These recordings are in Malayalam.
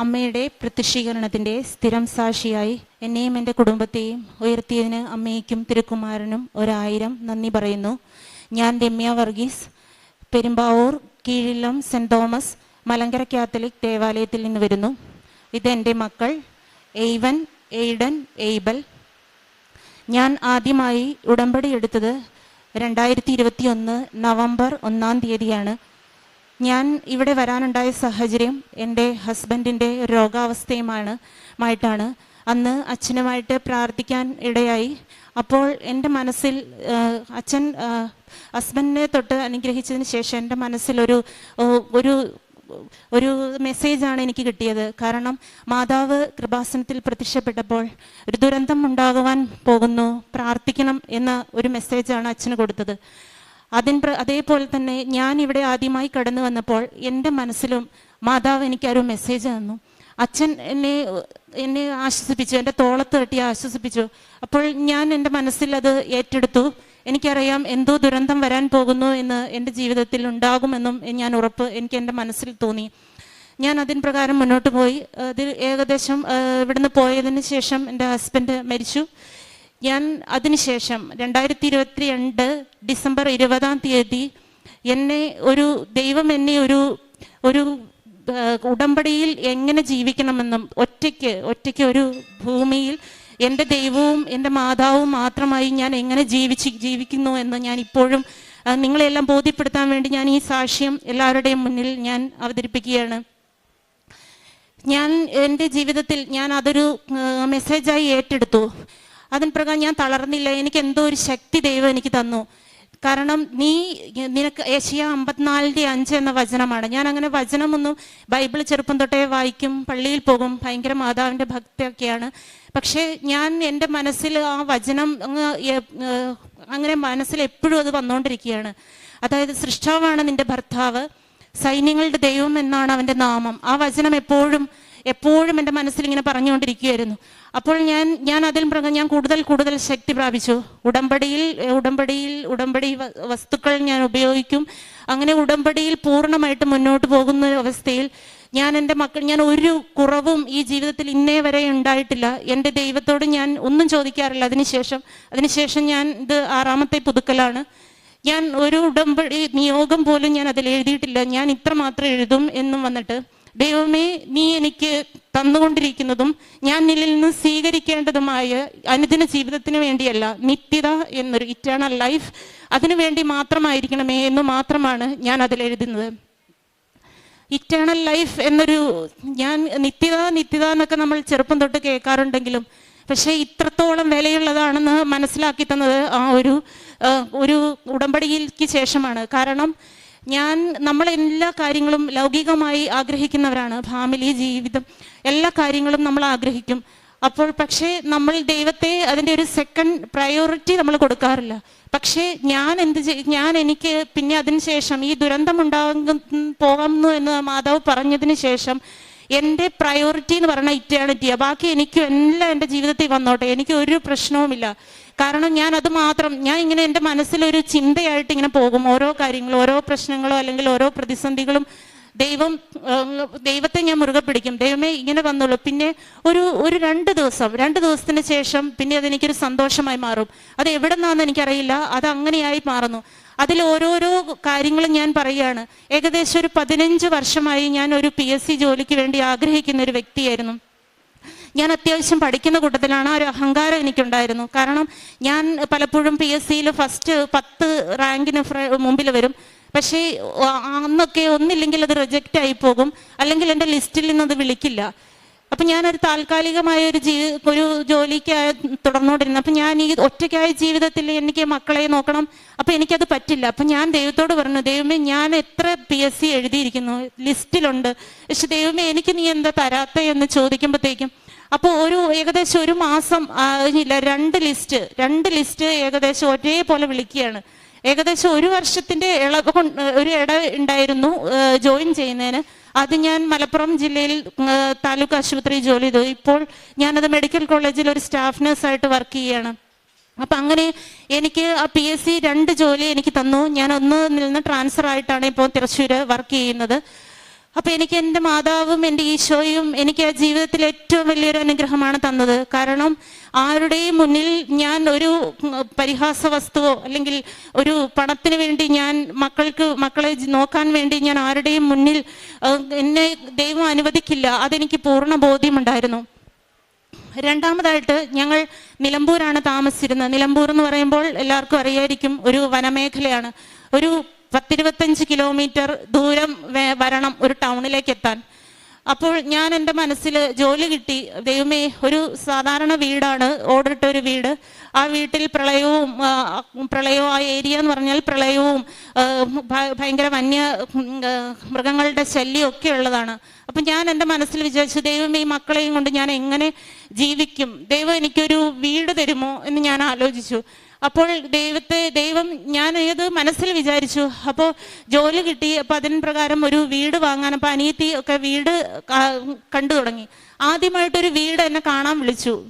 അമ്മയുടെ പ്രത്യക്ഷീകരണത്തിൻ്റെ സ്ഥിരം സാക്ഷിയായി എന്നെയും എൻ്റെ കുടുംബത്തെയും ഉയർത്തിയതിന് അമ്മയ്ക്കും തിരുക്കുമാരനും 1000 നന്ദി പറയുന്നു. ഞാൻ Ramya Varghese, Perumbavoor കീഴിലം cent Thomas Malankara Catholic ദേവാലയത്തിൽ നിന്ന് വരുന്നു. ഇത് എൻ്റെ മക്കൾ എയ്വൻ, എയ്ഡൻ, എയ്ബൽ. ഞാൻ ആദ്യമായി ഉടമ്പടി എടുത്തത് 2021 നവംബർ 1-ാം തീയതിയാണ്. ഞാൻ ഇവിടെ വരാനുണ്ടായ സാഹചര്യം എൻ്റെ ഹസ്ബൻഡിൻ്റെ രോഗാവസ്ഥയുമായിട്ടാണ്. അന്ന് അച്ഛനുമായിട്ട് പ്രാർത്ഥിക്കാൻ ഇടയായി. അപ്പോൾ എൻ്റെ മനസ്സിൽ അച്ഛൻ ഹസ്ബൻഡിനെ തൊട്ട് അനുഗ്രഹിച്ചതിന് ശേഷം എൻ്റെ മനസ്സിലൊരു ഒരു മെസ്സേജാണ് എനിക്ക് കിട്ടിയത്. കാരണം മാതാവ് കൃപാസനത്തിൽ പ്രത്യക്ഷപ്പെട്ടപ്പോൾ ഒരു ദുരന്തം ഉണ്ടാകുവാൻ പോകുന്നു, പ്രാർത്ഥിക്കണം എന്ന ഒരു മെസ്സേജാണ് അച്ഛന് കൊടുത്തത്. അതേപോലെ തന്നെ ഞാൻ ഇവിടെ ആദ്യമായി കടന്നു വന്നപ്പോൾ എൻ്റെ മനസ്സിലും മാതാവ് എനിക്കൊരു മെസ്സേജ് തന്നു. അച്ഛൻ എന്നെ ആശ്വസിപ്പിച്ചു, എൻ്റെ തോളത്ത് തട്ടി ആശ്വസിപ്പിച്ചു. അപ്പോൾ ഞാൻ എൻ്റെ മനസ്സിൽ അത് ഏറ്റെടുത്തു. എനിക്കറിയാം എന്തോ ദുരന്തം വരാൻ പോകുന്നു എന്ന് എൻ്റെ ജീവിതത്തിൽ ഉണ്ടാകുമെന്നും എനിക്ക് എൻ്റെ മനസ്സിൽ തോന്നി. ഞാൻ അതിൻ പ്രകാരം മുന്നോട്ട് പോയി. അതിൽ ഏകദേശം ഇവിടുന്ന് പോയതിന് ശേഷം എൻ്റെ ഹസ്ബൻഡ് മരിച്ചു. ഞാൻ അതിനുശേഷം 2022 ഡിസംബർ 20-ാം തീയതി ദൈവം എന്നെ ഒരു ഉടമ്പടിയിൽ എങ്ങനെ ജീവിക്കണമെന്നും ഒറ്റയ്ക്ക് ഒരു ഭൂമിയിൽ എൻ്റെ ദൈവവും എൻ്റെ മാതാവും മാത്രമായി ഞാൻ എങ്ങനെ ജീവിക്കുന്നു എന്ന് ഞാൻ ഇപ്പോഴും നിങ്ങളെല്ലാം ബോധ്യപ്പെടുത്താൻ വേണ്ടി ഞാൻ ഈ സാക്ഷ്യം എല്ലാവരുടെയും മുന്നിൽ ഞാൻ അവതരിപ്പിക്കുകയാണ്. ഞാൻ എൻ്റെ ജീവിതത്തിൽ ഞാൻ അതൊരു മെസ്സേജായി ഏറ്റെടുത്തു. അതിന് പ്രകാരം ഞാൻ തളർന്നില്ല. എനിക്ക് എന്തോ ഒരു ശക്തി ദൈവം എനിക്ക് തന്നു. കാരണം നിനക്ക് യെശയ്യാ 54:5 എന്ന വചനമാണ്. ഞാൻ അങ്ങനെ വചനമൊന്നും ബൈബിൾ ചെറുപ്പം തൊട്ടേ വായിക്കും, പള്ളിയിൽ പോകും, ഭയങ്കര മാതാവിൻ്റെ ഭക്തിയൊക്കെയാണ്. പക്ഷേ ഞാൻ എൻ്റെ മനസ്സിൽ ആ വചനം അങ്ങനെ മനസ്സിൽ എപ്പോഴും അത് വന്നുകൊണ്ടിരിക്കുകയാണ്. അതായത് സൃഷ്ടാവാണ് നിൻ്റെ ഭർത്താവ്, സൈന്യങ്ങളുടെ ദൈവം എന്നാണ് അവൻ്റെ നാമം. ആ വചനം എപ്പോഴും എൻ്റെ മനസ്സിൽ ഇങ്ങനെ പറഞ്ഞുകൊണ്ടിരിക്കുകയായിരുന്നു. അപ്പോൾ ഞാൻ അതിൽ പ്രകാരം ഞാൻ കൂടുതൽ ശക്തി പ്രാപിച്ചു. ഉടമ്പടി വസ്തുക്കൾ ഞാൻ ഉപയോഗിക്കും. അങ്ങനെ ഉടമ്പടിയിൽ പൂർണ്ണമായിട്ട് മുന്നോട്ട് പോകുന്ന അവസ്ഥയിൽ ഞാൻ ഒരു കുറവും ഈ ജീവിതത്തിൽ ഇന്നേ വരെ ഉണ്ടായിട്ടില്ല. എൻ്റെ ദൈവത്തോട് ഞാൻ ഒന്നും ചോദിക്കാറില്ല. അതിനുശേഷം ഞാൻ ഇത് 6ാമത്തെ പുതുക്കലാണ്. ഞാൻ ഒരു ഉടമ്പടി നിയോഗം പോലും ഞാൻ അതിൽ എഴുതിയിട്ടില്ല. ഞാൻ ഇത്ര മാത്രം എഴുതും എന്നും വന്നിട്ട്, ദൈവമേ, നീ എനിക്ക് തന്നുകൊണ്ടിരിക്കുന്നതും ഞാൻ നിന്നിൽ നിന്ന് സ്വീകരിക്കേണ്ടതുമായ അനുദിന ജീവിതത്തിന് വേണ്ടിയല്ല, നിത്യത എന്നൊരു ഇറ്റേണൽ ലൈഫ്, അതിനു വേണ്ടി മാത്രമായിരിക്കണമേ എന്ന് മാത്രമാണ് ഞാൻ അതിലെഴുതുന്നത്. ഇറ്റേണൽ ലൈഫ് എന്നൊരു നിത്യത എന്നൊക്കെ നമ്മൾ ചെറുപ്പം തൊട്ട് കേൾക്കാറുണ്ടെങ്കിലും പക്ഷേ ഇത്രത്തോളം വിലയുള്ളതാണെന്ന് മനസ്സിലാക്കി തന്നത് ആ ഒരു ഉടമ്പടിക്ക് ശേഷമാണ്. കാരണം നമ്മൾ എല്ലാ കാര്യങ്ങളും ലൗകികമായി ആഗ്രഹിക്കുന്നവരാണ്. ഫാമിലി, ജീവിതം, എല്ലാ കാര്യങ്ങളും നമ്മൾ ആഗ്രഹിക്കും. അപ്പോൾ പക്ഷേ നമ്മൾ ദൈവത്തെ അതിൻ്റെ ഒരു സെക്കൻഡ് പ്രയോറിറ്റി നമ്മൾ കൊടുക്കാറില്ല. പക്ഷേ എനിക്ക് പിന്നെ അതിനുശേഷം ഈ ദുരന്തം പോകുന്നു എന്ന് മാതാവ് പറഞ്ഞതിന് ശേഷം എൻ്റെ പ്രയോറിറ്റി എന്ന് പറഞ്ഞാൽ ഇറ്റേണിറ്റിയാണ്. ബാക്കി എനിക്ക് എല്ലാം എൻ്റെ ജീവിതത്തിൽ വന്നോട്ടെ, എനിക്ക് ഒരു പ്രശ്നവുമില്ല. കാരണം ഞാൻ ഇങ്ങനെ എൻ്റെ മനസ്സിലൊരു ചിന്തയായിട്ട് ഇങ്ങനെ പോകും. ഓരോ കാര്യങ്ങളും, ഓരോ പ്രശ്നങ്ങളോ അല്ലെങ്കിൽ ഓരോ പ്രതിസന്ധികളും ദൈവത്തെ ഞാൻ മുറുകെ പിടിക്കും. ദൈവമേ ഇങ്ങനെ വന്നുള്ളൂ. പിന്നെ ഒരു 2 ദിവസത്തിന് ശേഷം പിന്നെ അതെനിക്കൊരു സന്തോഷമായി മാറും. അത് എവിടെ നിന്നാണെന്ന് എനിക്കറിയില്ല, അത് അങ്ങനെയായി മാറുന്നു. അതിൽ ഓരോരോ കാര്യങ്ങളും ഞാൻ പറയുകയാണ്. ഏകദേശം ഒരു 15 വർഷമായി ഞാൻ ഒരു PSC ജോലിക്ക് വേണ്ടി ആഗ്രഹിക്കുന്ന ഒരു വ്യക്തിയായിരുന്നു. ഞാൻ അത്യാവശ്യം പഠിക്കുന്ന കൂട്ടത്തിലാണ്. ഒരു അഹങ്കാരം എനിക്കുണ്ടായിരുന്നു. കാരണം ഞാൻ പലപ്പോഴും PSCയിൽ ഫസ്റ്റ് 10 റാങ്കിന് മുമ്പിൽ വരും. പക്ഷേ അന്നൊക്കെ ഒന്നില്ലെങ്കിൽ അത് റിജക്റ്റ് ആയി പോകും, അല്ലെങ്കിൽ എൻ്റെ ലിസ്റ്റിൽ നിന്നത് വിളിക്കില്ല. അപ്പം ഞാനൊരു താൽക്കാലികമായ ഒരു ജോലിക്ക് തുടർന്നുകൊണ്ടിരുന്നു. അപ്പം ഞാൻ ഈ ഒറ്റയ്ക്കായ ജീവിതത്തിൽ എനിക്ക് മക്കളെ നോക്കണം. അപ്പം എനിക്കത് പറ്റില്ല. അപ്പം ഞാൻ ദൈവത്തോട് പറഞ്ഞു, ദൈവമേ, ഞാൻ എത്ര PSC എഴുതിയിരിക്കുന്നു, ലിസ്റ്റിലുണ്ട്, പക്ഷെ ദൈവമേ എനിക്ക് നീ എന്താ തരാത്ത എന്ന് ചോദിക്കുമ്പോഴത്തേക്കും അപ്പോൾ ഏകദേശം 1 മാസം ആയില്ല, 2 ലിസ്റ്റ് ഏകദേശം ഒരേപോലെ വിളിക്കുകയാണ്. ഏകദേശം 1 വർഷത്തിൻ്റെ ഒരു ഇട ഉണ്ടായിരുന്നു ജോയിൻ ചെയ്യുന്നതിന്. അത് ഞാൻ മലപ്പുറം ജില്ലയിൽ താലൂക്ക് ആശുപത്രി ജോലി ചെയ്തു. ഇപ്പോൾ ഞാനത് മെഡിക്കൽ കോളേജിൽ ഒരു സ്റ്റാഫ് നഴ്സായിട്ട് വർക്ക് ചെയ്യുകയാണ്. അപ്പം അങ്ങനെ എനിക്ക് ആ PSC 2 ജോലി എനിക്ക് തന്നു. ഞാൻ ഒന്നിൽ നിന്ന് ട്രാൻസ്ഫർ ആയിട്ടാണ് ഇപ്പോൾ തൃശ്ശൂർ വർക്ക് ചെയ്യുന്നത്. അപ്പൊ എനിക്ക് എൻ്റെ മാതാവും എൻ്റെ ഈശോയും എനിക്ക് ആ ജീവിതത്തിൽ ഏറ്റവും വലിയൊരു അനുഗ്രഹമാണ് തന്നത്. കാരണം ആരുടെയും മുന്നിൽ ഞാൻ ഒരു പരിഹാസ വസ്തുവോ അല്ലെങ്കിൽ ഒരു പണത്തിന് വേണ്ടി ഞാൻ മക്കളെ നോക്കാൻ വേണ്ടി ഞാൻ ആരുടെയും മുന്നിൽ എന്നെ ദൈവം അനുവദിക്കില്ല. അതെനിക്ക് പൂർണ്ണ ബോധ്യമുണ്ടായിരുന്നു. രണ്ടാമതായിട്ട് ഞങ്ങൾ നിലമ്പൂരാണ് താമസിച്ചിരുന്നത്. നിലമ്പൂർ എന്ന് പറയുമ്പോൾ എല്ലാവർക്കും അറിയായിരിക്കും, ഒരു വനമേഖലയാണ്. ഒരു 10-25 കിലോമീറ്റർ ദൂരം വരണം ഒരു ടൗണിലേക്ക് എത്താൻ. അപ്പോൾ ഞാൻ എൻ്റെ മനസ്സിൽ ജോലി കിട്ടി. ദൈവമേ, ഒരു സാധാരണ വീടാണ്, ഓടിട്ട ഒരു വീട്. ആ വീട്ടിൽ പ്രളയവും ആ ഏരിയ എന്ന് പറഞ്ഞാൽ പ്രളയവും ഭയങ്കര മൃഗങ്ങളുടെ ശല്യമൊക്കെ ഉള്ളതാണ്. അപ്പം ഞാൻ എൻ്റെ മനസ്സിൽ വിചാരിച്ചു, ദൈവമേ, ഈ മക്കളെയും കൊണ്ട് ഞാൻ എങ്ങനെ ജീവിക്കും? ദൈവം എനിക്കൊരു വീട് തരുമോ എന്ന് ഞാൻ ആലോചിച്ചു. അപ്പോൾ ദൈവം ഞാൻ ഏത് മനസ്സിൽ വിചാരിച്ചു. അപ്പോൾ ജോലി കിട്ടി. അപ്പോൾ അതിന് പ്രകാരം ഒരു വീട് വാങ്ങാൻ, അപ്പോൾ അനിയത്തി ഒക്കെ വീട് കണ്ടു തുടങ്ങി. ആദ്യമായിട്ടൊരു വീട് എന്നെ കാണാൻ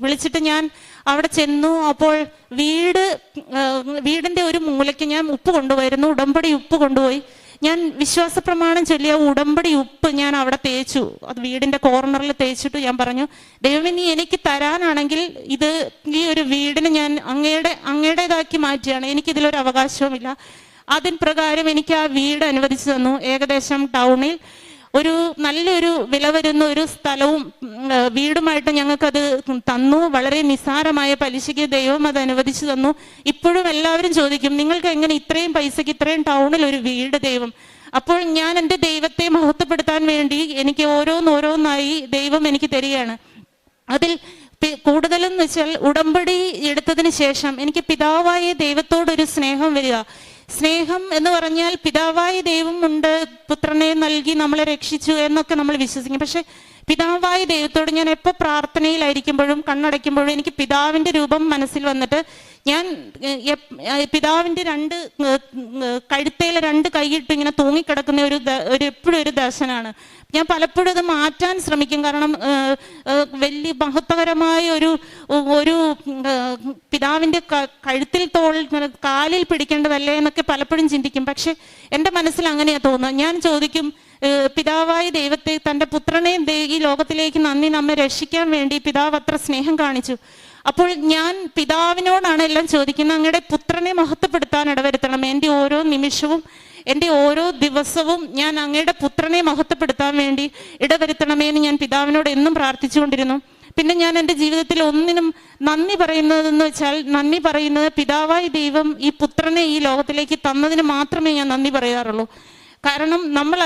വിളിച്ചിട്ട് ഞാൻ അവിടെ ചെന്നു. അപ്പോൾ വീടിൻ്റെ ഒരു മൂലയ്ക്ക് ഞാൻ ഉപ്പ് കൊണ്ടുപോയിരുന്നു, ഉടമ്പടി ഉപ്പ് കൊണ്ടുപോയി. ഞാൻ വിശ്വാസ പ്രമാണം ചൊല്ലിയ ഉടമ്പടി ഉപ്പ് ഞാൻ അവിടെ തേച്ചു. അത് വീടിൻ്റെ കോർണറിൽ തേച്ചിട്ട് ഞാൻ പറഞ്ഞു, ദൈവമേ, നീ എനിക്ക് തരാനാണെങ്കിൽ ഈ ഒരു വീടിന് ഞാൻ അങ്ങയുടേതാക്കി മാറ്റിയാണ്, എനിക്കിതിലൊരു അവകാശവുമില്ല. അതിന് പ്രകാരം എനിക്ക് ആ വീട് അനുവദിച്ചു തന്നു. ഏകദേശം ടൗണിൽ ഒരു നല്ലൊരു വില വരുന്ന ഒരു സ്ഥലവും വീടുമായിട്ട് ഞങ്ങൾക്കത് തന്നു. വളരെ നിസ്സാരമായ പലിശയ്ക്ക് ദൈവം അത് അനുവദിച്ചു തന്നു. ഇപ്പോഴും എല്ലാവരും ചോദിക്കും, നിങ്ങൾക്ക് എങ്ങനെ ഇത്രയും പൈസയ്ക്ക് ഇത്രയും ടൗണിൽ ഒരു വീട് ദൈവം? അപ്പോൾ ഞാൻ എൻ്റെ ദൈവത്തെ മഹത്വപ്പെടുത്താൻ വേണ്ടി എനിക്ക് ഓരോന്നായി ദൈവം എനിക്ക് തരികയാണ്. അതിൽ കൂടുതലെന്ന് വെച്ചാൽ ഉടമ്പടി എടുത്തതിന് ശേഷം എനിക്ക് പിതാവായ ദൈവത്തോടൊരു സ്നേഹം വരിക. സ്നേഹം എന്ന് പറഞ്ഞാൽ പിതാവായ ദൈവമുണ്ട്, പുത്രനെ നൽകി നമ്മളെ രക്ഷിച്ചു എന്നൊക്കെ നമ്മൾ വിശ്വസിക്കും. പക്ഷെ പിതാവായ ദൈവത്തോട് ഞാൻ എപ്പോൾ പ്രാർത്ഥനയിലായിരിക്കുമ്പോഴും കണ്ണടയ്ക്കുമ്പോഴും എനിക്ക് പിതാവിൻ്റെ രൂപം മനസ്സിൽ വന്നിട്ട് ഞാൻ പിതാവിൻ്റെ കഴുത്തേൽ 2 കൈയിട്ട് ഇങ്ങനെ തൂങ്ങിക്കിടക്കുന്ന എപ്പോഴും ഒരു ദർശനമാണ്. ഞാൻ പലപ്പോഴും അത് മാറ്റാൻ ശ്രമിക്കും. കാരണം വലിയ മഹത്വകരമായ ഒരു പിതാവിൻ്റെ കഴുത്തിൽ കാലിൽ പിടിക്കേണ്ടതല്ലേ എന്നൊക്കെ പലപ്പോഴും ചിന്തിക്കും. പക്ഷെ എൻ്റെ മനസ്സിൽ അങ്ങനെയാണ് തോന്നുക. ഞാൻ ചോദിക്കും, പിതാവായ ദൈവത്തെ, തൻ്റെ പുത്രനെ ഈ ലോകത്തിലേക്ക് നമ്മെ രക്ഷിക്കാൻ വേണ്ടി പിതാവ് അത്ര സ്നേഹം കാണിച്ചു. അപ്പോൾ ഞാൻ പിതാവിനോടാണ് എല്ലാം ചോദിക്കുന്നത്, അങ്ങയുടെ പുത്രനെ മഹത്വപ്പെടുത്താൻ ഇടവരുത്തണം. എൻ്റെ ഓരോ നിമിഷവും എൻ്റെ ഓരോ ദിവസവും ഞാൻ അങ്ങയുടെ പുത്രനെ മഹത്വപ്പെടുത്താൻ വേണ്ടി ഇടവരുത്തണമേ എന്ന് ഞാൻ പിതാവിനോട് എന്നും പ്രാർത്ഥിച്ചുകൊണ്ടിരുന്നു. പിന്നെ ഞാൻ എൻ്റെ ജീവിതത്തിൽ ഒന്നിനും നന്ദി പറയുന്നതെന്ന് വെച്ചാൽ, നന്ദി പറയുന്നത് പിതാവായ ദൈവം ഈ പുത്രനെ ഈ ലോകത്തിലേക്ക് തന്നതിന് മാത്രമേ ഞാൻ നന്ദി പറയാറുള്ളൂ. കാരണം നമ്മൾ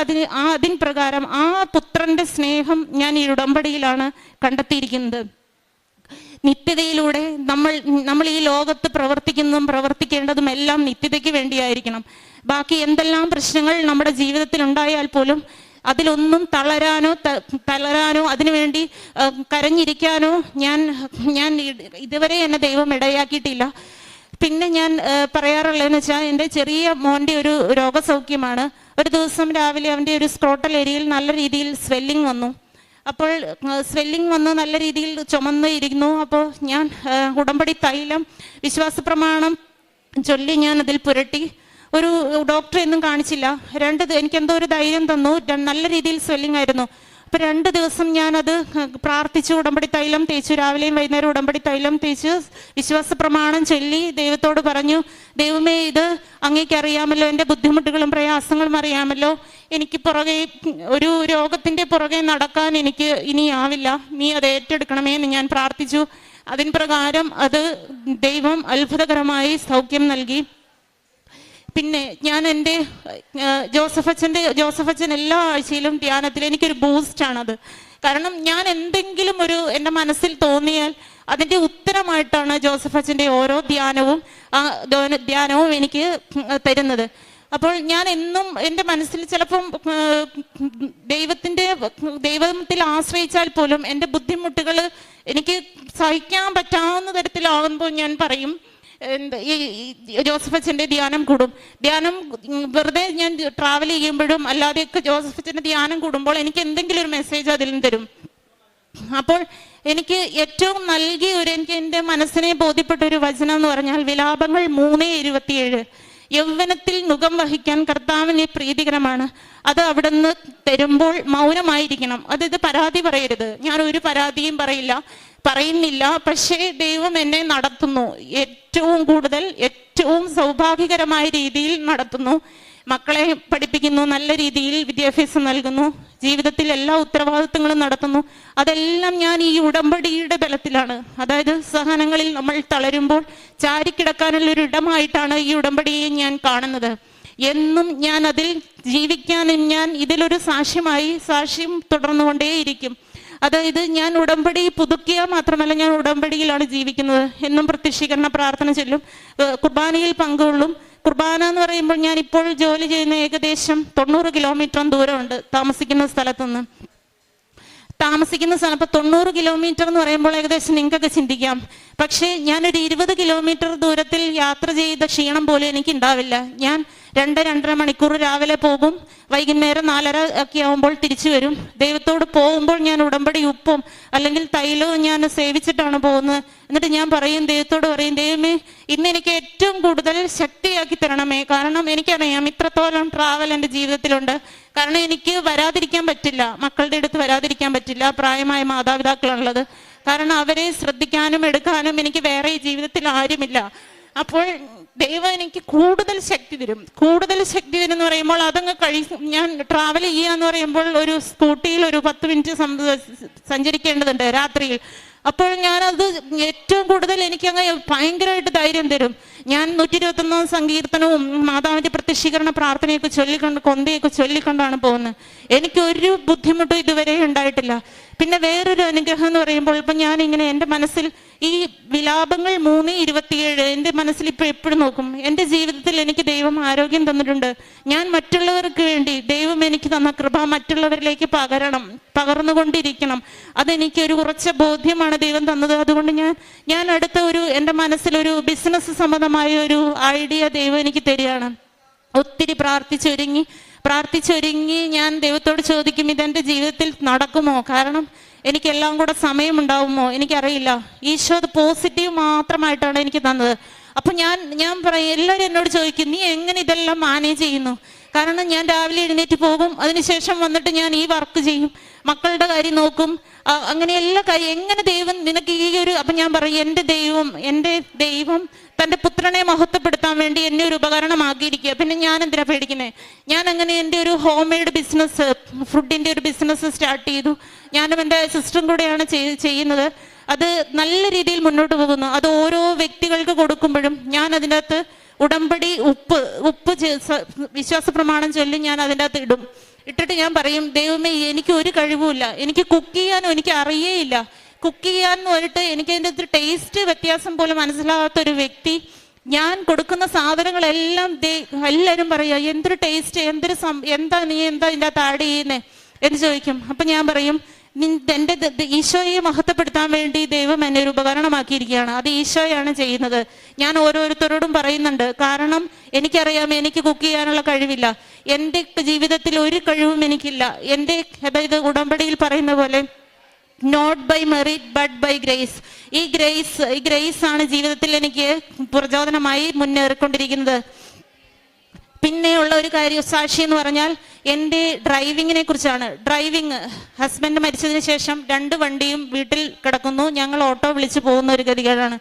അതിൻ പ്രകാരം ആ പുത്രൻ്റെ സ്നേഹം ഞാൻ ഈ ഉടമ്പടിയിലാണ് കണ്ടെത്തിയിരിക്കുന്നത്. നിത്യതയിലൂടെ നമ്മൾ ഈ ലോകത്ത് പ്രവർത്തിക്കേണ്ടതും എല്ലാം നിത്യതയ്ക്ക് വേണ്ടിയായിരിക്കണം. ബാക്കി എന്തെല്ലാം പ്രശ്നങ്ങൾ നമ്മുടെ ജീവിതത്തിൽ ഉണ്ടായാൽ പോലും അതിലൊന്നും തളരാനോ അതിനുവേണ്ടി കരഞ്ഞിരിക്കാനോ ഞാൻ ഇതുവരെ എന്നെ ദൈവം ഇടയാക്കിയിട്ടില്ല. പിന്നെ ഞാൻ പറയാറുള്ളതെന്ന് വെച്ചാൽ, എൻ്റെ ചെറിയ മോൻ്റെ ഒരു രോഗസൗഖ്യമാണ്. ഒരു ദിവസം രാവിലെ അവൻ്റെ ഒരു സ്ക്രോട്ടൽ ഏരിയയിൽ നല്ല രീതിയിൽ സ്വെല്ലിങ് വന്നു. അപ്പോൾ സ്വെല്ലിങ് വന്ന് നല്ല രീതിയിൽ ചുമന്നിരുന്നു. അപ്പോൾ ഞാൻ ഉടമ്പടി തൈലം വിശ്വാസ പ്രമാണം ചൊല്ലി ഞാൻ അതിൽ പുരട്ടി. ഒരു ഡോക്ടറെ ഒന്നും കാണിച്ചില്ല. എനിക്കെന്തോ ഒരു ധൈര്യം തന്നു. നല്ല രീതിയിൽ സ്വെല്ലിങ് ആയിരുന്നു. അപ്പോൾ 2 ദിവസം ഞാനത് പ്രാർത്ഥിച്ചു, ഉടമ്പടി തൈലം തേച്ചു. രാവിലെയും വൈകുന്നേരം ഉടമ്പടി തൈലം തേച്ച് വിശ്വാസ പ്രമാണം ചൊല്ലി ദൈവത്തോട് പറഞ്ഞു, ദൈവമേ, ഇത് അങ്ങേക്ക് അറിയാമല്ലോ, എൻ്റെ ബുദ്ധിമുട്ടുകളും പ്രയാസങ്ങളും അറിയാമല്ലോ. എനിക്ക് ഒരു രോഗത്തിൻ്റെ പുറകെ നടക്കാൻ എനിക്ക് ഇനിയാവില്ല. നീ അത് ഏറ്റെടുക്കണമേ എന്ന് ഞാൻ പ്രാർത്ഥിച്ചു. അതിന് പ്രകാരം അത് ദൈവം അത്ഭുതകരമായി സൗഖ്യം നൽകി. പിന്നെ ഞാൻ എൻ്റെ ജോസഫച്ചൻ എല്ലാ ആഴ്ചയിലും ധ്യാനത്തിൽ എനിക്കൊരു ബൂസ്റ്റാണത്. കാരണം ഞാൻ എന്തെങ്കിലും എൻ്റെ മനസ്സിൽ തോന്നിയാൽ അതിൻ്റെ ഉത്തരമായിട്ടാണ് ജോസഫച്ചൻ്റെ ഓരോ ധ്യാനവും എനിക്ക് തരുന്നത്. അപ്പോൾ ഞാൻ എന്നും എൻ്റെ മനസ്സിൽ ചിലപ്പം ദൈവത്തിൽ ആശ്രയിച്ചാൽ പോലും എൻ്റെ ബുദ്ധിമുട്ടുകൾ എനിക്ക് സഹിക്കാൻ പറ്റാവുന്ന തരത്തിലാകുമ്പോൾ ഞാൻ പറയും, ഈ ജോസഫച്ചൻ്റെ ധ്യാനം കൂടും. വെറുതെ ഞാൻ ട്രാവൽ ചെയ്യുമ്പോഴും അല്ലാതെയൊക്കെ ജോസഫച്ചൻ്റെ ധ്യാനം കൂടുമ്പോൾ എനിക്ക് എന്തെങ്കിലും ഒരു മെസ്സേജ് അതിൽ നിന്ന് തരും. അപ്പോൾ എനിക്ക് ഏറ്റവും നൽകിയ എനിക്ക് എൻ്റെ മനസ്സിനെ ബോധ്യപ്പെട്ട ഒരു വചനം എന്ന് പറഞ്ഞാൽ വിലാപങ്ങൾ 3:27. യൗവനത്തിൽ നുകം വഹിക്കാൻ കർത്താവിന് പ്രീതികരമാണ്. അത് അവിടുന്ന് തരുമ്പോൾ മൗനമായിരിക്കണം. ഇത് പരാതി പറയരുത്. ഞാൻ ഒരു പരാതിയും പറയുന്നില്ല. പക്ഷേ ദൈവം എന്നെ നടത്തുന്നു, ഏറ്റവും കൂടുതൽ ഏറ്റവും സൗഭാഗ്യകരമായ രീതിയിൽ നടത്തുന്നു. മക്കളെ പഠിപ്പിക്കുന്നു, നല്ല രീതിയിൽ വിദ്യാഭ്യാസം നൽകുന്നു, ജീവിതത്തിൽ എല്ലാ ഉത്തരവാദിത്വങ്ങളും നടത്തുന്നു. അതെല്ലാം ഞാൻ ഈ ഉടമ്പടിയുടെ ബലത്തിലാണ്. അതായത് സഹനങ്ങളിൽ നമ്മൾ തളരുമ്പോൾ ചാരിക്കിടക്കാനുള്ളൊരു ഇടമായിട്ടാണ് ഈ ഉടമ്പടിയെ ഞാൻ കാണുന്നത്. എന്നും ഞാൻ അതിൽ ജീവിക്കാനും ഞാൻ ഇതിലൊരു സാക്ഷ്യം തുടർന്നുകൊണ്ടേയിരിക്കും. അതായത് ഞാൻ ഉടമ്പടി പുതുക്കിയ മാത്രമല്ല, ഞാൻ ഉടമ്പടിയിലാണ് ജീവിക്കുന്നത്. എന്നും പ്രത്യക്ഷീകരണ പ്രാർത്ഥന ചൊല്ലും, കുർബാനയിൽ പങ്കുകൊള്ളും. കുർബാന എന്ന് പറയുമ്പോൾ ഞാൻ ഇപ്പോൾ ജോലി ചെയ്യുന്ന ഏകദേശം 90 കിലോമീറ്റർ ദൂരമുണ്ട് താമസിക്കുന്ന സ്ഥലത്തുനിന്ന്. അപ്പോൾ 90 കിലോമീറ്റർ എന്ന് പറയുമ്പോൾ ഏകദേശം നിങ്ങൾക്കൊക്കെ ചിന്തിക്കാം. പക്ഷേ ഞാനൊരു 20 കിലോമീറ്റർ ദൂരത്തിൽ യാത്ര ചെയ്ത ക്ഷീണം പോലും എനിക്ക് ഉണ്ടാവില്ല. ഞാൻ 2-2.5 മണിക്കൂർ രാവിലെ പോകും, വൈകുന്നേരം 4:30 ഒക്കെ ആകുമ്പോൾ തിരിച്ചു വരും. ദൈവത്തോട് പോകുമ്പോൾ ഞാൻ ഉടമ്പടി ഉപ്പും അല്ലെങ്കിൽ തൈലവും ഞാൻ സേവിച്ചിട്ടാണ് പോകുന്നത്. എന്നിട്ട് ഞാൻ ദൈവത്തോട് പറയും, ദൈവമേ ഇന്ന് എനിക്ക് ഏറ്റവും കൂടുതൽ ശക്തിയാക്കി തരണമേ. കാരണം എനിക്കറിയാം ഇത്രത്തോളം ട്രാവൽ എൻ്റെ ജീവിതത്തിലുണ്ട്. കാരണം എനിക്ക് വരാതിരിക്കാൻ പറ്റില്ല, മക്കളുടെ അടുത്ത് വരാതിരിക്കാൻ പറ്റില്ല. പ്രായമായ മാതാപിതാക്കളുള്ളത് കാരണം അവരെ ശ്രദ്ധിക്കാനും എടുക്കാനും എനിക്ക് വേറെ ഈ ജീവിതത്തിൽ ആരുമില്ല. അപ്പോൾ ദൈവം എനിക്ക് കൂടുതൽ ശക്തി തരും എന്ന് പറയുമ്പോൾ അതങ്ങ് ഞാൻ ട്രാവൽ ചെയ്യാന്ന് പറയുമ്പോൾ ഒരു സ്കൂട്ടിയിൽ ഒരു 10 മിനിറ്റ് സഞ്ചരിക്കേണ്ടതുണ്ട് രാത്രിയിൽ. അപ്പോൾ ഞാനത് ഏറ്റവും കൂടുതൽ എനിക്കങ്ങ് ഭയങ്കരമായിട്ട് ധൈര്യം തരും. ഞാൻ 121 സങ്കീർത്തനവും മാതാവിന്റെ പ്രത്യക്ഷീകരണ പ്രാർത്ഥനയൊക്കെ കൊന്തയൊക്കെ ചൊല്ലിക്കൊണ്ടാണ് പോകുന്നത്. എനിക്കൊരു ബുദ്ധിമുട്ടും ഇതുവരെ ഉണ്ടായിട്ടില്ല. പിന്നെ വേറൊരു അനുഗ്രഹം എന്ന് പറയുമ്പോൾ ഇപ്പം ഞാനിങ്ങനെ എൻ്റെ മനസ്സിൽ ഈ വിലാപങ്ങൾ 3:27 എൻ്റെ മനസ്സിൽ ഇപ്പോൾ എപ്പോഴും നോക്കും. എൻ്റെ ജീവിതത്തിൽ എനിക്ക് ദൈവം ആരോഗ്യം തന്നിട്ടുണ്ട്. ഞാൻ മറ്റുള്ളവർക്ക് വേണ്ടി ദൈവം എനിക്ക് തന്ന കൃപ മറ്റുള്ളവരിലേക്ക് പകർന്നുകൊണ്ടിരിക്കണം. അതെനിക്കൊരു ഉറച്ച ബോധ്യമാണ് ദൈവം തന്നത്. അതുകൊണ്ട് ഞാൻ അടുത്ത എൻ്റെ മനസ്സിലൊരു ബിസിനസ് സംബന്ധമായ ഒരു ഐഡിയ ദൈവം എനിക്ക് തരികയാണ്. ഒത്തിരി പ്രാർത്ഥിച്ചൊരുങ്ങി ഞാൻ ദൈവത്തോട് ചോദിക്കും, ഇതെൻ്റെ ജീവിതത്തിൽ നടക്കുമോ? കാരണം എനിക്കെല്ലാം കൂടെ സമയമുണ്ടാവുമോ എനിക്കറിയില്ല. ഈശോ അത് പോസിറ്റീവ് മാത്രമായിട്ടാണ് എനിക്ക് തന്നത്. അപ്പം ഞാൻ പറയും, എല്ലാവരും എന്നോട് ചോദിക്കും, നീ എങ്ങനെ ഇതെല്ലാം മാനേജ് ചെയ്യുന്നു? കാരണം ഞാൻ രാവിലെ എഴുന്നേറ്റ് പോകും, അതിനുശേഷം വന്നിട്ട് ഞാൻ ഈ വർക്ക് ചെയ്യും, മക്കളുടെ കാര്യം നോക്കും, അങ്ങനെ എല്ലാ കാര്യം എങ്ങനെ ദൈവം നിനക്ക് അപ്പം ഞാൻ പറയും, എൻ്റെ ദൈവം തൻ്റെ പുത്രനെ മഹത്വപ്പെടുത്താൻ വേണ്ടി എന്നെ ഒരു ഉപകരണമാക്കിയിരിക്കുക. പിന്നെ ഞാൻ എന്തിനാ പേടിക്കുന്നത്? ഞാൻ അങ്ങനെ എൻ്റെ ഒരു ഹോം മെയ്ഡ് ബിസിനസ്, ഫുഡിൻ്റെ ഒരു ബിസിനസ് സ്റ്റാർട്ട് ചെയ്തു. ഞാനും എൻ്റെ സിസ്റ്ററും കൂടെയാണ് ചെയ്യുന്നത്. അത് നല്ല രീതിയിൽ മുന്നോട്ട് പോകുന്നു. അത് ഓരോ വ്യക്തികൾക്ക് കൊടുക്കുമ്പോഴും ഞാൻ അതിൻ്റെ അകത്ത് ഉടമ്പടി ഉപ്പ് വിശ്വാസ പ്രമാണം ചൊല്ലി ഞാൻ അതിൻ്റെ അകത്ത് ഇട്ടിട്ട് ഞാൻ പറയും, ദൈവമേ എനിക്ക് ഒരു കഴിവുമില്ല, എനിക്ക് കുക്ക് ചെയ്യാനോ എനിക്ക് അറിയേയില്ല. കുക്ക് ചെയ്യാന്ന് പറഞ്ഞിട്ട് എനിക്ക് അതിൻ്റെ അകത്ത് ടേസ്റ്റ് വ്യത്യാസം പോലും മനസ്സിലാകാത്തൊരു വ്യക്തി, ഞാൻ കൊടുക്കുന്ന സാധനങ്ങളെല്ലാം എല്ലാവരും പറയുക, എന്തൊരു ടേസ്റ്റ്, എന്താ ഇതിൻ്റെ അകത്ത് ആഡ് ചെയ്യുന്നേ എന്ന് ചോദിക്കും. അപ്പം ഞാൻ പറയും, എൻ്റെ ഈശോയെ മഹത്വപ്പെടുത്താൻ വേണ്ടി ദൈവം എന്നെ ഒരു ഉപകരണമാക്കിയിരിക്കുകയാണ്. അത് ഈശോയാണ് ചെയ്യുന്നത്. ഞാൻ ഓരോരുത്തരോടും പറയുന്നുണ്ട്. കാരണം എനിക്കറിയാം എനിക്ക് കുക്ക് ചെയ്യാനുള്ള കഴിവില്ല. എൻ്റെ ജീവിതത്തിൽ ഒരു കഴിവും എനിക്കില്ല. അതായത് ഉടമ്പടിയിൽ പറയുന്ന പോലെ not by merit but by grace. ഈ ഗ്രേസ് ആണ് ജീവിതത്തിൽ എനിക്ക് പ്രചോദനമായി മുന്നേറിക്കൊണ്ടിരിക്കുന്നത്. പിന്നെയുള്ള ഒരു കാര്യം സാക്ഷി എന്ന് പറഞ്ഞാൽ എൻ്റെ ഡ്രൈവിങ്ങിനെ കുറിച്ചാണ്. ഹസ്ബൻഡ് മരിച്ചതിന് ശേഷം 2 വണ്ടിയും വീട്ടിൽ കിടക്കുന്നു. ഞങ്ങൾ ഓട്ടോ വിളിച്ച് പോകുന്ന ഒരു ഗതികേടാണ്.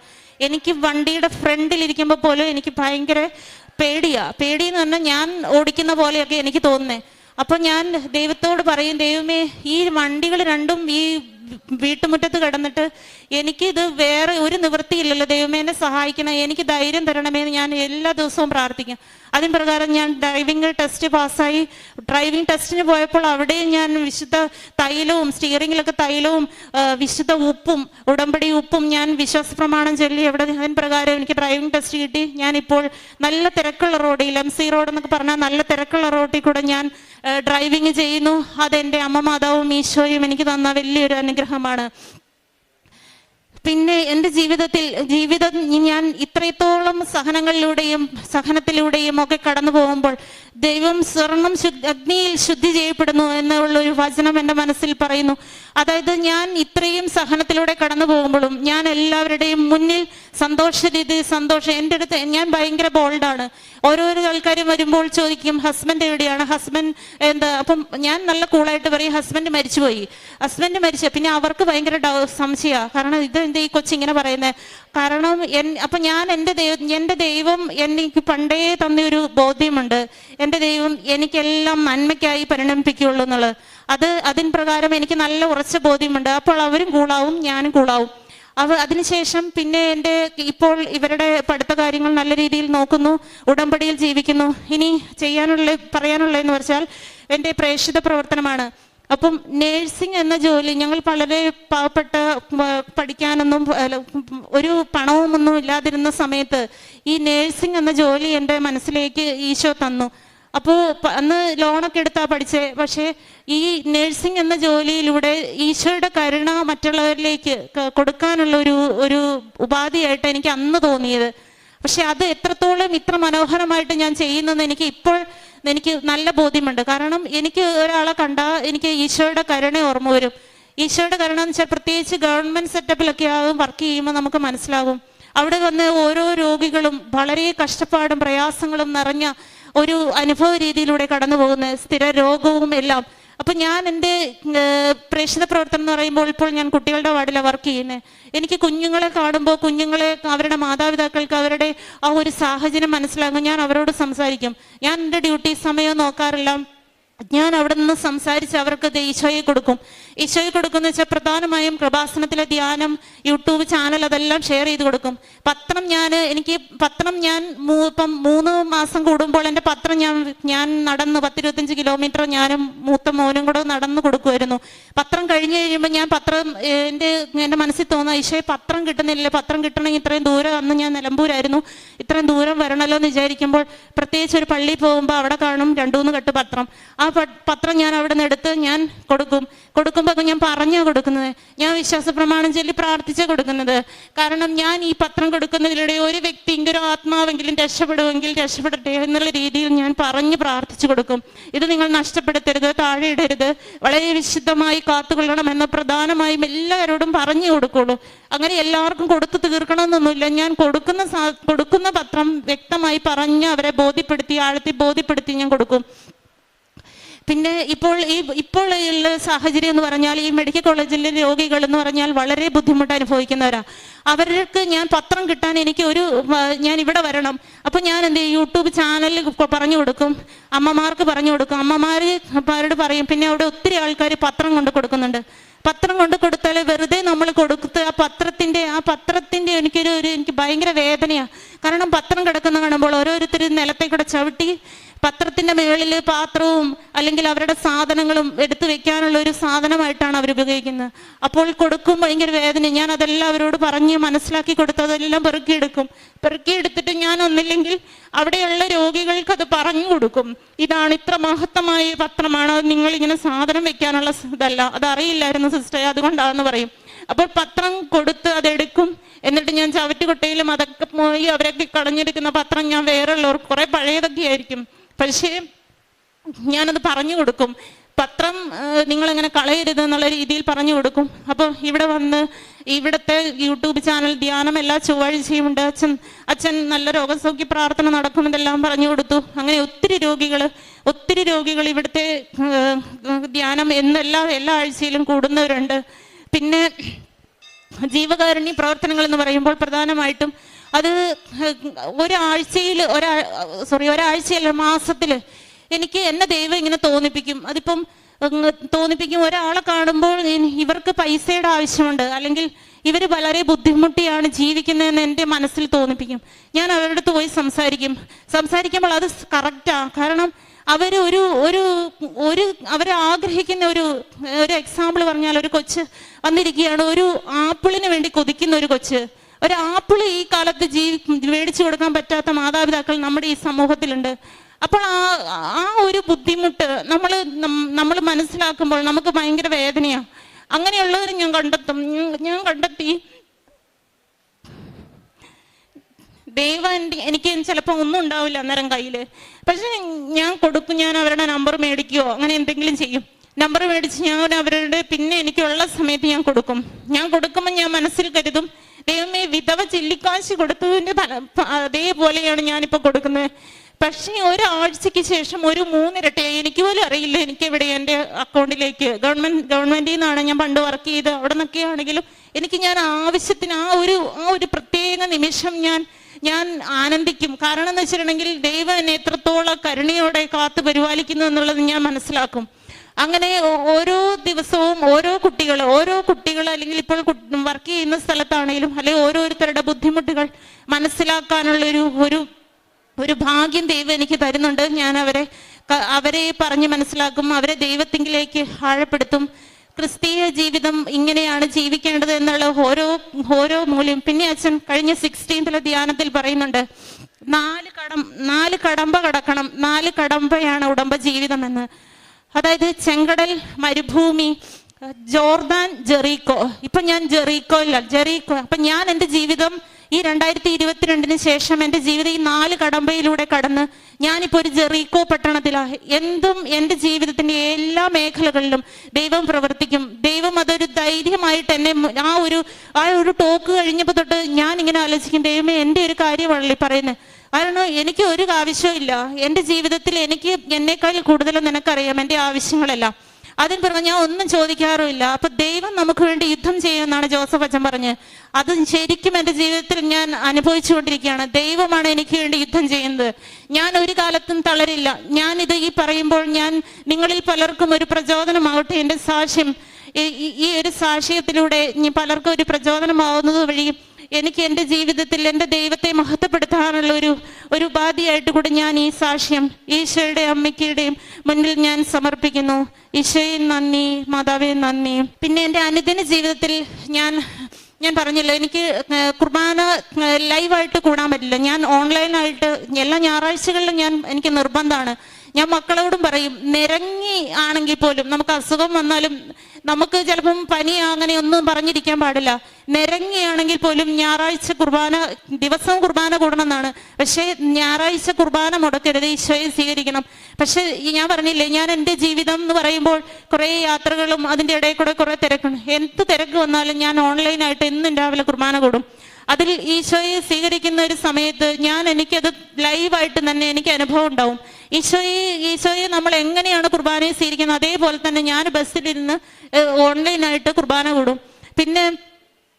എനിക്ക് വണ്ടിയുടെ ഫ്രണ്ടിലിരിക്കുമ്പോൾ പോലും എനിക്ക് ഭയങ്കര പേടിയെന്ന് പറഞ്ഞാൽ ഞാൻ ഓടിക്കുന്ന പോലെയൊക്കെ എനിക്ക് തോന്നുന്നത്. അപ്പം ഞാൻ ദൈവത്തോട് പറയും, ദൈവമേ ഈ വണ്ടികൾ രണ്ടും ഈ വീട്ടുമുറ്റത്ത് കിടന്നിട്ട് എനിക്കിത് വേറെ ഒരു നിവൃത്തിയില്ലല്ലോ, ദൈവമേ എന്നെ സഹായിക്കണം, എനിക്ക് ധൈര്യം തരണമേന്ന് ഞാൻ എല്ലാ ദിവസവും പ്രാർത്ഥിക്കും. അതിന് പ്രകാരം ഞാൻ ഡ്രൈവിംഗ് ടെസ്റ്റ് പാസ്സായി. ഡ്രൈവിംഗ് ടെസ്റ്റിന് പോയപ്പോൾ അവിടെയും ഞാൻ വിശുദ്ധ തൈലവും സ്റ്റീറിങ്ങിലൊക്കെ തൈലവും വിശുദ്ധ ഉപ്പും ഉടമ്പടി ഉപ്പും ഞാൻ വിശ്വാസ പ്രമാണം ചൊല്ലി അതിന് പ്രകാരം എനിക്ക് ഡ്രൈവിംഗ് ടെസ്റ്റ് കിട്ടി. ഞാനിപ്പോൾ നല്ല തിരക്കുള്ള റോഡിൽ, MC റോഡ് എന്നൊക്കെ പറഞ്ഞാൽ നല്ല തിരക്കുള്ള റോഡിൽ കൂടെ ഞാൻ ഡ്രൈവിംഗ് ചെയ്യുന്നു. അതെൻ്റെ അമ്മ മാതാവും ഈശോയും എനിക്ക് തന്ന വലിയൊരു അനുഗ്രഹമാണ്. പിന്നെ എൻ്റെ ജീവിതം ഞാൻ ഇത്രത്തോളം സഹനത്തിലൂടെയും ഒക്കെ കടന്നു പോകുമ്പോൾ ദൈവം സ്വർണം അഗ്നിയിൽ ശുദ്ധി ചെയ്യപ്പെടുന്നു എന്നുള്ളൊരു വചനം എൻ്റെ മനസ്സിൽ പറയുന്നു. അതായത് ഞാൻ ഇത്രയും സഹനത്തിലൂടെ കടന്നു പോകുമ്പോഴും ഞാൻ എല്ലാവരുടെയും മുന്നിൽ സന്തോഷം. എൻ്റെ അടുത്ത് ഞാൻ ഭയങ്കര ബോൾഡാണ്. ഓരോരോ ആൾക്കാരും വരുമ്പോൾ ചോദിക്കും ഹസ്ബൻഡ് എവിടെയാണ്, ഹസ്ബൻഡ് എന്താ. അപ്പം ഞാൻ നല്ല കൂളായിട്ട് പറയും ഹസ്ബൻഡ് മരിച്ചുപോയി. പിന്നെ അവർക്ക് ഭയങ്കര സംശയമാണ്. കാരണം ഇത് ഈ കൊച്ചിങ്ങനെ പറയുന്നത്. കാരണം അപ്പം ഞാൻ എൻ്റെ ദൈവം എനിക്ക് പണ്ടേ തന്നൊരു ബോധ്യമുണ്ട്. എൻ്റെ ദൈവം എനിക്കെല്ലാം നന്മയ്ക്കായി പരിണമിപ്പിക്കുകയുള്ളൂ എന്നുള്ളത്. അതിൻ പ്രകാരം എനിക്ക് നല്ല ഉറച്ച ബോധ്യമുണ്ട്. അപ്പോൾ അവരും കൂളാവും, ഞാനും കൂളാവും. അതിനുശേഷം പിന്നെ ഇപ്പോൾ ഇവരുടെ പഠിത്ത കാര്യങ്ങൾ നല്ല രീതിയിൽ നോക്കുന്നു, ഉടമ്പടിയിൽ ജീവിക്കുന്നു. ഇനി പറയാനുള്ളതെന്ന് വെച്ചാൽ എൻ്റെ പ്രേക്ഷിത പ്രവർത്തനമാണ്. അപ്പം നേഴ്സിംഗ് എന്ന ജോലി ഞങ്ങൾ വളരെ പാവപ്പെട്ട, പഠിക്കാനൊന്നും ഒരു പണവും ഒന്നും ഇല്ലാതിരുന്ന സമയത്ത് ഈ നേഴ്സിംഗ് എന്ന ജോലി എൻ്റെ മനസ്സിലേക്ക് ഈശോ തന്നു. അപ്പോൾ അന്ന് ലോണൊക്കെ എടുത്താ പഠിച്ചേ. പക്ഷേ ഈ നേഴ്സിംഗ് എന്ന ജോലിയിലൂടെ ഈശോയുടെ കരുണ മറ്റുള്ളവരിലേക്ക് കൊടുക്കാനുള്ള ഒരു ഉപാധിയായിട്ട് എനിക്ക് അന്ന് തോന്നിയത്. പക്ഷെ അത് എത്രത്തോളം ഇത്ര മനോഹരമായിട്ട് ഞാൻ ചെയ്യുന്നെന്ന് എനിക്ക് നല്ല ബോധ്യമുണ്ട്. കാരണം എനിക്ക് ഒരാളെ കണ്ടാൽ എനിക്ക് ഈശോയുടെ കരുണ ഓർമ്മ വരും. ഈശോയുടെ കരുണ എന്ന് വെച്ചാൽ പ്രത്യേകിച്ച് ഗവൺമെന്റ് സെറ്റപ്പിലൊക്കെ വർക്ക് ചെയ്യുമ്പോൾ നമുക്ക് മനസ്സിലാകും. അവിടെ വന്ന് ഓരോ രോഗികളും വളരെ കഷ്ടപ്പാടും പ്രയാസങ്ങളും നിറഞ്ഞ ഒരു അനുഭവ രീതിയിലൂടെ കടന്നു പോകുന്ന സ്ഥിര രോഗവും എല്ലാം. അപ്പം ഞാൻ എൻ്റെ പ്രേക്ഷിത പ്രവർത്തനം എന്ന് പറയുമ്പോൾ ഇപ്പോൾ ഞാൻ കുട്ടികളുടെ വാർഡിലാണ് വർക്ക് ചെയ്യുന്നത്. എനിക്ക് കുഞ്ഞുങ്ങളെ കാണുമ്പോൾ അവരുടെ മാതാപിതാക്കൾക്ക് അവരുടെ ആ ഒരു സാഹചര്യം മനസ്സിലാകും. ഞാൻ അവരോട് സംസാരിക്കും. ഞാൻ എൻ്റെ ഡ്യൂട്ടി സമയം നോക്കാറില്ല. ഞാൻ അവിടെ നിന്ന് സംസാരിച്ച് അവർക്ക് ഈശോയെ കൊടുക്കും. ഈശോയെ കൊടുക്കുന്ന വെച്ചാൽ പ്രധാനമായും കൃപാസനത്തിലെ ധ്യാനം, യൂട്യൂബ് ചാനൽ അതെല്ലാം ഷെയർ ചെയ്ത് കൊടുക്കും. പത്രം ഞാൻ ഇപ്പം 3 മാസം കൂടുമ്പോൾ എൻ്റെ പത്രം ഞാൻ നടന്ന് 10-25 കിലോമീറ്റർ ഞാനും മൂത്ത മോനും കൂടെ നടന്ന് കൊടുക്കുമായിരുന്നു. പത്രം കഴിഞ്ഞ് കഴിയുമ്പോൾ ഞാൻ എൻ്റെ മനസ്സിൽ തോന്നുക ഈശോയെ പത്രം കിട്ടുന്നില്ല, പത്രം കിട്ടണമെങ്കിൽ ഇത്രയും ദൂരം. അന്ന് ഞാൻ നിലമ്പൂരായിരുന്നു. ഇത്രയും ദൂരം വരണമല്ലോ എന്ന് വിചാരിക്കുമ്പോൾ പ്രത്യേകിച്ച് ഒരു പള്ളിയിൽ പോകുമ്പോൾ അവിടെ കാണും 2-3 കെട്ട് പത്രം. ആ പത്രം ഞാൻ അവിടെ നിന്ന് എടുത്ത് ഞാൻ കൊടുക്കുമ്പോൾ ഞാൻ പറഞ്ഞാണ് കൊടുക്കുന്നത്. ഞാൻ വിശ്വാസ പ്രമാണം ചൊല്ലി പ്രാർത്ഥിച്ചാണ് കൊടുക്കുന്നത്. കാരണം ഞാൻ ഈ പത്രം കൊടുക്കുന്നതിലൂടെ ഒരു വ്യക്തിയെങ്കിലും ആത്മാവെങ്കിലും രക്ഷപ്പെടുമെങ്കിൽ രക്ഷപ്പെടട്ടെ എന്നുള്ള രീതിയിൽ ഞാൻ പറഞ്ഞ് പ്രാർത്ഥിച്ചു കൊടുക്കും. ഇത് നിങ്ങൾ നഷ്ടപ്പെടുത്തരുത്, താഴെ ഇടരുത്, വളരെ വിശുദ്ധമായി കാത്തുകൊള്ളണം എന്ന് പ്രധാനമായും എല്ലാവരോടും പറഞ്ഞു കൊടുക്കുള്ളൂ. അങ്ങനെ എല്ലാവർക്കും കൊടുത്തു തീർക്കണമെന്നൊന്നുമില്ല. ഞാൻ കൊടുക്കുന്ന പത്രം വ്യക്തമായി പറഞ്ഞ് അവരെ ആഴത്തിൽ ബോധ്യപ്പെടുത്തി ഞാൻ കൊടുക്കും. പിന്നെ ഇപ്പോൾ ഉള്ള സാഹചര്യം എന്ന് പറഞ്ഞാൽ ഈ മെഡിക്കൽ കോളേജിലെ രോഗികൾ എന്ന് പറഞ്ഞാൽ വളരെ ബുദ്ധിമുട്ട് അനുഭവിക്കുന്നവരാ. അവർക്ക് ഞാൻ പത്രം കിട്ടാൻ ഞാൻ ഇവിടെ വരണം. അപ്പം ഞാൻ യൂട്യൂബ് ചാനലിൽ പറഞ്ഞു കൊടുക്കും, അമ്മമാർക്ക് പറഞ്ഞു കൊടുക്കും. അമ്മമാരോട് പറയും. പിന്നെ അവിടെ ഒത്തിരി ആൾക്കാർ പത്രം കൊണ്ട് കൊടുക്കുന്നുണ്ട്. പത്രം കൊണ്ട് കൊടുത്താൽ വെറുതെ നമ്മൾ കൊടുത്ത് ആ പത്രത്തിന്റെ എനിക്ക് ഭയങ്കര വേദനയാണ്. കാരണം പത്രം കിടക്കുന്ന കാണുമ്പോൾ ഓരോരുത്തരും നിലത്തേക്കൂടെ ചവിട്ടി പത്രത്തിന്റെ മുകളിൽ പാത്രവും അല്ലെങ്കിൽ അവരുടെ സാധനങ്ങളും എടുത്തു വെക്കാനുള്ള ഒരു സാധനമായിട്ടാണ് അവർ ഉപയോഗിക്കുന്നത്. അപ്പോൾ കൊടുക്കും ഭയങ്കര വേദന. ഞാൻ അതെല്ലാം അവരോട് പറഞ്ഞ് മനസ്സിലാക്കി കൊടുത്ത് അതെല്ലാം പെറുക്കിയെടുത്തിട്ട് ഞാൻ ഒന്നില്ലെങ്കിൽ അവിടെയുള്ള രോഗികൾക്ക് അത് പറഞ്ഞു കൊടുക്കും. ഇതാണ് ഇത്ര മഹത്തമായ പത്രമാണ്, അത് നിങ്ങളിങ്ങനെ സാധനം വെക്കാനുള്ള ഇതല്ല, അതറിയില്ലായിരുന്നു സിസ്റ്റർ, അതുകൊണ്ടാണെന്ന് പറയും. അപ്പോൾ പത്രം കൊടുത്ത് അതെടുക്കും. എന്നിട്ട് ഞാൻ ചവറ്റുകൊട്ടയിലും അതൊക്കെ പോയി അവരൊക്കെ കളഞ്ഞെടുക്കുന്ന പത്രം ഞാൻ വേറെ ഉള്ളവർക്ക് കുറെ പഴയതൊക്കെ ആയിരിക്കും. പക്ഷേ ഞാനത് പറഞ്ഞു കൊടുക്കും. പത്രം നിങ്ങളെങ്ങനെ കളയരുത് എന്നുള്ള രീതിയിൽ പറഞ്ഞു കൊടുക്കും. അപ്പോൾ ഇവിടെ വന്ന് ഇവിടുത്തെ യൂട്യൂബ് ചാനൽ ധ്യാനം എല്ലാ ചൊവ്വാഴ്ചയും ഉണ്ട്. അച്ഛൻ നല്ല രോഗസൗഖ്യ പ്രാർത്ഥന നടക്കുമെന്നെല്ലാം പറഞ്ഞു കൊടുത്തു. അങ്ങനെ ഒത്തിരി രോഗികൾ ഇവിടുത്തെ ധ്യാനം എല്ലാ ആഴ്ചയിലും കൂടുന്നവരുണ്ട്. പിന്നെ ജീവകാരുണ്യ പ്രവർത്തനങ്ങൾ എന്ന് പറയുമ്പോൾ പ്രധാനമായിട്ടും അത് ഒരാഴ്ചയല്ല മാസത്തിൽ എനിക്ക് എന്നെ ദൈവം ഇങ്ങനെ തോന്നിപ്പിക്കും. തോന്നിപ്പിക്കും ഒരാളെ കാണുമ്പോൾ ഇവർക്ക് പൈസയുടെ ആവശ്യമുണ്ട്, അല്ലെങ്കിൽ ഇവർ വളരെ ബുദ്ധിമുട്ടിയാണ് ജീവിക്കുന്നതെന്ന് എൻ്റെ മനസ്സിൽ തോന്നിപ്പിക്കും. ഞാൻ അവരുടെ അടുത്ത് പോയി സംസാരിക്കുമ്പോൾ അത് കറക്റ്റാണ്. കാരണം അവരാഗ്രഹിക്കുന്ന ഒരു എക്സാമ്പിൾ പറഞ്ഞാൽ, ഒരു കൊച്ച് വന്നിരിക്കുകയാണ്, ഒരു ആപ്പിളിന് വേണ്ടി കൊതിക്കുന്ന ഒരു കൊച്ച്. ഒരു ആപ്പിൾ ഈ കാലത്ത് മേടിച്ചു കൊടുക്കാൻ പറ്റാത്ത മാതാപിതാക്കൾ നമ്മുടെ ഈ സമൂഹത്തിലുണ്ട്. അപ്പോൾ ആ ഒരു ബുദ്ധിമുട്ട് നമ്മൾ മനസ്സിലാക്കുമ്പോൾ നമുക്ക് ഭയങ്കര വേദനയാണ്. അങ്ങനെയുള്ളവർ ഞാൻ കണ്ടെത്തി ദൈവം എനിക്ക് ചിലപ്പോൾ ഒന്നും ഉണ്ടാവില്ല അന്നേരം കയ്യിൽ. പക്ഷെ ഞാൻ കൊടുക്കും. ഞാൻ അവരുടെ നമ്പർ മേടിക്കുകയോ അങ്ങനെ എന്തെങ്കിലും ചെയ്യും. നമ്പർ മേടിച്ച് ഞാൻ അവരുടെ പിന്നെ എനിക്കുള്ള സമയത്ത് ഞാൻ കൊടുക്കുമ്പോൾ ഞാൻ മനസ്സിൽ കരുതും, ദൈവമേ വിധവ ചില്ലിക്കാശ് കൊടുത്തതിൻ്റെ അതേപോലെയാണ് ഞാനിപ്പോൾ കൊടുക്കുന്നത്. പക്ഷേ ഒരാഴ്ചയ്ക്ക് ശേഷം ഒരു 3 ഇരട്ടിയായി. എനിക്ക് പോലും അറിയില്ല എനിക്ക് ഇവിടെ എൻ്റെ അക്കൗണ്ടിലേക്ക് ഗവൺമെൻറ്റിൽ നിന്നാണ് ഞാൻ പണ്ട് വർക്ക് ചെയ്ത് അവിടെ നിന്നൊക്കെ ആണെങ്കിലും എനിക്ക് ഞാൻ ആവശ്യത്തിന് ആ ഒരു പ്രത്യേക നിമിഷം ഞാൻ ആനന്ദിക്കും. കാരണം എന്ന് വെച്ചിട്ടുണ്ടെങ്കിൽ ദൈവം എന്നെ എത്രത്തോളം കരുണയോടെ കാത്തു പരിപാലിക്കുന്നു എന്നുള്ളത് ഞാൻ മനസ്സിലാക്കും. അങ്ങനെ ഓരോ ദിവസവും ഓരോ കുട്ടികൾ അല്ലെങ്കിൽ ഇപ്പോൾ വർക്ക് ചെയ്യുന്ന സ്ഥലത്താണെങ്കിലും അല്ലെങ്കിൽ ഓരോരുത്തരുടെ ബുദ്ധിമുട്ടുകൾ മനസ്സിലാക്കാനുള്ള ഒരു ഭാഗ്യം ദൈവം എനിക്ക് തരുന്നുണ്ട്. ഞാൻ അവരെ പറഞ്ഞ് മനസ്സിലാക്കും, അവരെ ദൈവത്തിങ്കിലേക്ക് ആഴപ്പെടുത്തും. ക്രിസ്തീയ ജീവിതം ഇങ്ങനെയാണ് ജീവിക്കേണ്ടത് എന്നുള്ള ഓരോ മൂല്യം. പിന്നെ അച്ഛൻ കഴിഞ്ഞ 16th ധ്യാനത്തിൽ പറയുന്നുണ്ട് 4 കടമ്പ കടക്കണം, 4 കടമ്പയാണ് ഉടമ്പ ജീവിതം എന്ന്. അതായത് ചെങ്കടൽ, മരുഭൂമി, ജോർദാൻ, ജെറീക്കോ. ഇപ്പൊ ഞാൻ ജെറീക്കോ. അപ്പൊ ഞാൻ എൻ്റെ ജീവിതം ഈ 2022 ശേഷം എൻ്റെ ജീവിതം ഈ 4 കടമ്പയിലൂടെ കടന്ന് ഞാനിപ്പോൾ ഒരു ജെറീക്കോ പട്ടണത്തിലാണ്. എന്തും എൻ്റെ ജീവിതത്തിൻ്റെ എല്ലാ മേഖലകളിലും ദൈവം പ്രവർത്തിക്കും. ദൈവം അതൊരു ധൈര്യമായിട്ട് എന്നെ ആ ഒരു ടോക്ക് കഴിഞ്ഞപ്പോൾ തൊട്ട് ഞാൻ ഇങ്ങനെ ആലോചിക്കും, ദൈവമേ എൻ്റെ ഒരു കാര്യമാണല്ലോ പറയുന്നത്. കാരണം എനിക്ക് ഒരു ആവശ്യമില്ല എൻ്റെ ജീവിതത്തിൽ. എനിക്ക് എന്നേക്കാൾ കൂടുതലും നിനക്കറിയാം എൻ്റെ ആവശ്യങ്ങളെല്ലാം. അതിന് പറഞ്ഞ ഞാൻ ഒന്നും ചോദിക്കാറുമില്ല. അപ്പൊ ദൈവം നമുക്ക് വേണ്ടി യുദ്ധം ചെയ്യുമെന്നാണ് ജോസഫ് അച്ഛൻ പറഞ്ഞ്. അത് ശരിക്കും എൻ്റെ ജീവിതത്തിൽ ഞാൻ അനുഭവിച്ചുകൊണ്ടിരിക്കുകയാണ്. ദൈവമാണ് എനിക്ക് വേണ്ടി യുദ്ധം ചെയ്യുന്നത്. ഞാൻ ഒരു കാലത്തും തളരില്ല. ഞാനിത് ഈ പറയുമ്പോൾ നിങ്ങളിൽ പലർക്കും ഒരു പ്രചോദനമാവട്ടെ. എൻ്റെ സാക്ഷ്യം ഈ ഒരു സാക്ഷ്യത്തിലൂടെ പലർക്കും ഒരു പ്രചോദനമാവുന്നത് വഴി എനിക്ക് എൻ്റെ ജീവിതത്തിൽ എൻ്റെ ദൈവത്തെ മഹത്വപ്പെടുത്താനുള്ള ഒരു ഉപാധിയായിട്ട് കൂടി ഞാൻ ഈ സാക്ഷ്യം ഈശോയുടെ അമ്മയ്ക്കുടെയും മുന്നിൽ ഞാൻ സമർപ്പിക്കുന്നു. ഈശോയെ നന്ദി, മാതാവേ നന്ദി. പിന്നെ എൻ്റെ അനുദിന ജീവിതത്തിൽ ഞാൻ പറഞ്ഞല്ലോ, എനിക്ക് കുർബാന ലൈവായിട്ട് കൂടാൻ പറ്റില്ല. ഞാൻ ഓൺലൈനായിട്ട് എല്ലാ ഞായറാഴ്ചകളിലും എനിക്ക് നിർബന്ധമാണ്. ഞാൻ മക്കളോടും പറയും, നിരങ്ങി ആണെങ്കിൽ പോലും നമുക്ക് അസുഖം വന്നാലും നമുക്ക് ചിലപ്പം പനി അങ്ങനെ ഒന്നും പറഞ്ഞിരിക്കാൻ പാടില്ല. നിരങ്ങിയാണെങ്കിൽ പോലും ഞായറാഴ്ച ദിവസവും കുർബാന കൂടണം എന്നാണ്. പക്ഷേ ഞായറാഴ്ച കുർബാന മുടക്കരുത്, ഈശോയെ സ്വീകരിക്കണം. പക്ഷെ ഞാൻ പറഞ്ഞില്ലേ, ഞാൻ എൻ്റെ ജീവിതം എന്ന് പറയുമ്പോൾ കുറേ യാത്രകളും അതിൻ്റെ ഇടയിൽ കൂടെ കുറേ തിരക്കാണ്. എന്ത് തിരക്ക് വന്നാലും ഞാൻ ഓൺലൈനായിട്ട് എന്നും രാവിലെ കുർബാന കൂടും. അതിൽ ഈശോയെ സ്വീകരിക്കുന്ന ഒരു സമയത്ത് എനിക്കത് ലൈവായിട്ട് തന്നെ എനിക്ക് അനുഭവം ഉണ്ടാവും. ഈശോയെ നമ്മൾ എങ്ങനെയാണ് കുർബാനയെ സ്വീകരിക്കുന്നത് അതേപോലെ തന്നെ ഞാൻ ബസ്സിലിരുന്ന് ഓൺലൈനായിട്ട് കുർബാന കൂടും. പിന്നെ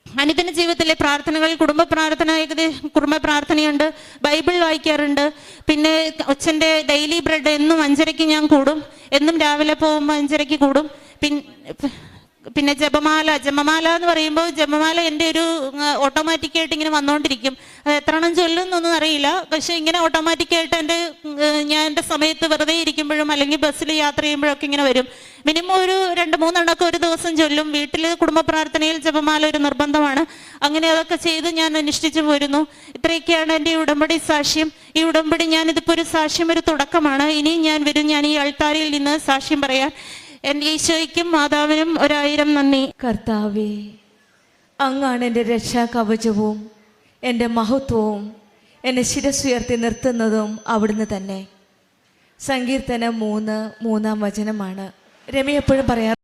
അനുദിന ജീവിതത്തിലെ പ്രാർത്ഥനകൾ, കുടുംബ പ്രാർത്ഥനയുണ്ട്, ബൈബിൾ വായിക്കാറുണ്ട്. പിന്നെ അച്ഛൻ്റെ ഡെയിലി ബ്രെഡ് എന്നും 5:30 ഞാൻ കൂടും. എന്നും രാവിലെ പോകുമ്പോൾ 5:30 കൂടും. പിന്നെ ജപമാല എന്ന് പറയുമ്പോൾ ജപമാല എൻ്റെ ഒരു ഓട്ടോമാറ്റിക്കായിട്ട് ഇങ്ങനെ വന്നുകൊണ്ടിരിക്കും. അത് എത്രണ്ണം ചൊല്ലുന്നൊന്നും അറിയില്ല. പക്ഷെ ഇങ്ങനെ ഓട്ടോമാറ്റിക്കായിട്ട് ഞാൻ എൻ്റെ സമയത്ത് വെറുതെ ഇരിക്കുമ്പോഴും അല്ലെങ്കിൽ ബസ്സിൽ യാത്ര ചെയ്യുമ്പോഴൊക്കെ ഇങ്ങനെ വരും. മിനിമം ഒരു 2-3 എണ്ണമൊക്കെ ഒരു ദിവസം ചൊല്ലും. വീട്ടിൽ കുടുംബ പ്രാർത്ഥനയിൽ ജപമാല ഒരു നിർബന്ധമാണ്. അങ്ങനെ അതൊക്കെ ചെയ്ത് ഞാൻ അനുഷ്ഠിച്ചു പോരുന്നു. ഇത്രയൊക്കെയാണ് എൻ്റെ ഉടമ്പടി സാക്ഷ്യം. ഈ ഉടമ്പടി ഇതിപ്പോൾ ഒരു സാക്ഷ്യം, ഒരു തുടക്കമാണ്. ഇനിയും ഞാൻ ഈ അൾത്താരയിൽ നിന്ന് സാക്ഷ്യം പറയാൻ. എൻ്റെ ഈശോയ്ക്കും മാതാവിനും 1000 നന്ദി. കർത്താവേ, അങ്ങാണ് എൻ്റെ രക്ഷാ കവചവും എൻ്റെ മഹത്വവും. എന്നെ ശിരസ്സുയർത്തി നിർത്തുന്നതും അവിടുന്ന് തന്നെ. സങ്കീർത്തനം 3:3 രമി എപ്പോഴും പറയാറ്,